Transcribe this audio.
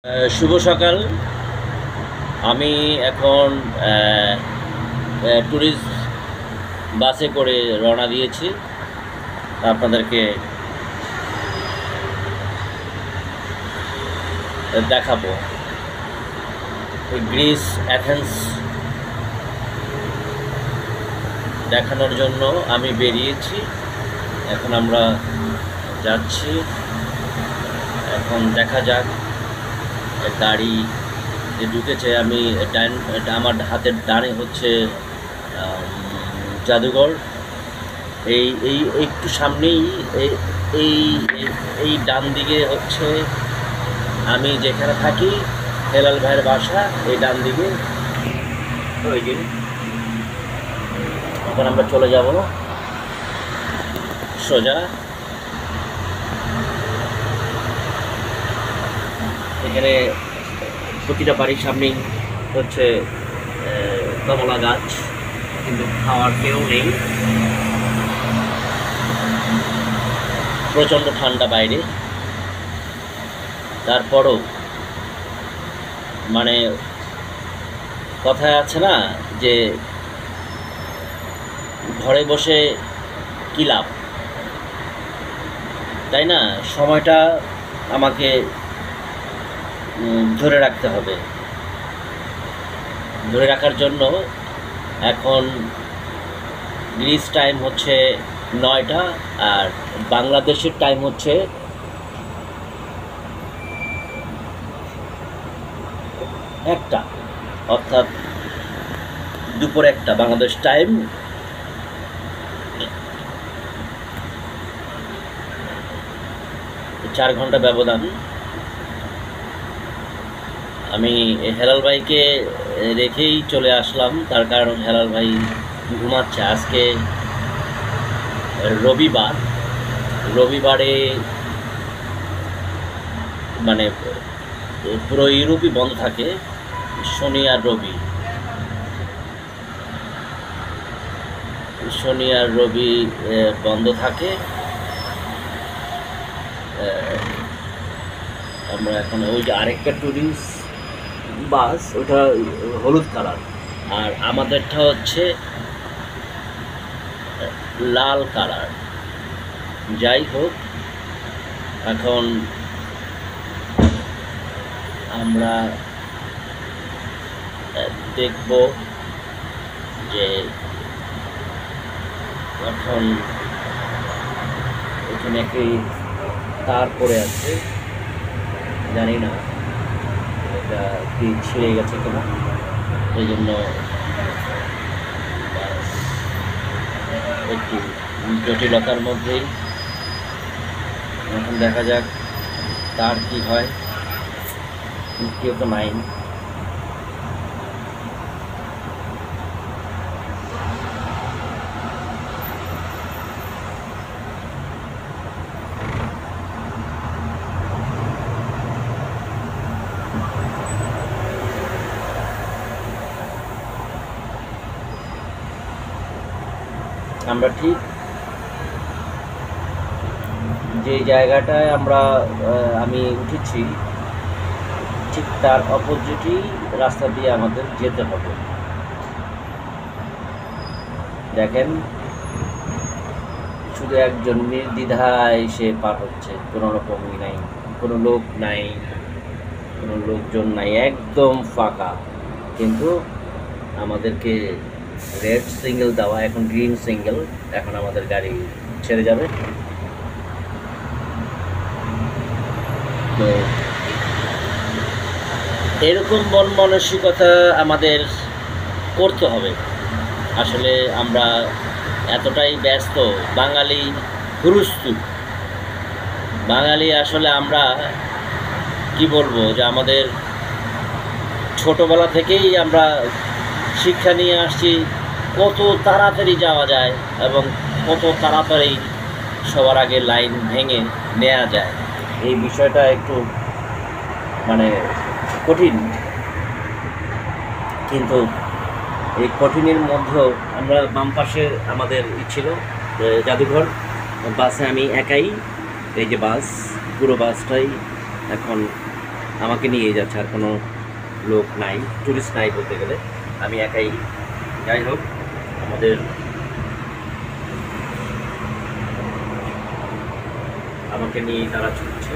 শুভ সকাল। আমি এখন ট্যুরিস্ট বাসে করে রওনা দিয়েছি। আপনাদেরকে দেখাবো গ্রিস অ্যাথেন্স দেখানোর জন্য আমি বেরিয়েছি। এখন আমরা যাচ্ছি। এখন দেখা যাক গাড়ি যে ঢুকেছে। আমি আমার হাতের ডানে হচ্ছে জাদুঘর। এই এই একটু সামনেই এই এই এই ডান দিকে হচ্ছে আমি যেখানে থাকি, হেলাল ভাইয়ের বাসা। এই ডান দিকে ওই যে এখন আমরা চলে যাব সোজা। এখানে প্রতিটা বাড়ির সামনেই হচ্ছে কমলা গাছ, কিন্তু খাওয়ার কেউ নেই। প্রচণ্ড ঠান্ডা বাইরে, তারপরও মানে কথায় আছে না যে ঘরে বসে কী লাভ, তাই না? সময়টা আমাকে ধরে রাখতে হবে। ধরে রাখার জন্য এখন গ্রিস টাইম হচ্ছে 9টা, আর বাংলাদেশের টাইম হচ্ছে 1টা, অর্থাৎ দুপুর 1টা বাংলাদেশ টাইম। চার ঘন্টা ব্যবধান। আমি হেলাল ভাইকে রেখেই চলে আসলাম, তার কারণ হেলাল ভাই ঘুমাচ্ছে। আজকে রবিবারে মানে পুরো ইউরোপই বন্ধ থাকে, শনি আর রবি বন্ধ থাকে। আমরা এখন ওই যে আরেকটা ট্যুরিস্ট বাস, ওটা হলুদ কালার, আর আমাদেরটা হচ্ছে লাল কালার। যাই হোক, এখন আমরা দেখব যে এখন এখানে একটি তার পড়ে আছে, জানি না এটা কি ছিঁড়ে গেছে কিনা, এই জন্য একটি জটিলতার মধ্যেই। এখন দেখা যাক তার কি হয়। কেউ তো নাই। আমরা ঠিক যে জায়গাটায় আমি উঠেছি, ঠিক তার অপোজিটই রাস্তা দিয়ে আমাদের যেতে হবে। দেখেন, শুধু একজন নির্দ্বিধায় সে পার হচ্ছে, কোনো রকমই নাই, কোনো লোক নাই, কোনো লোকজন নাই, একদম ফাঁকা। কিন্তু আমাদেরকে রেড সিঙ্গেল দেওয়া, এখন গ্রিন সিঙ্গেল। এখন আমাদের গাড়ি ছেড়ে যাবে। তো এরকম মন মানসিকতা আমাদের করতে হবে। আসলে আমরা এতটাই ব্যস্ত, বাঙালি হুরুস্তু বাঙালি। আসলে আমরা কি বলবো, যে আমাদের ছোটোবেলা থেকেই আমরা শিক্ষা নিয়ে আসছি কত তাড়াতাড়ি যাওয়া যায় এবং কত তাড়াতাড়ি সবার আগে লাইন ভেঙে নেওয়া যায়। এই বিষয়টা একটু মানে কঠিন, কিন্তু এই কঠিনের মধ্যেও আমরা বাম পাশে আমাদের ছিল জাদুঘর। বাসে আমি একাই, এই যে বাস, পুরো বাসটাই এখন আমাকে নিয়ে যাচ্ছে, আর কোনো লোক নাই, টুরিস্ট নাই বলতে গেলে, আমি একাই। যাই হোক, আমাদের আমাকে নিয়ে তারা ছুটছে।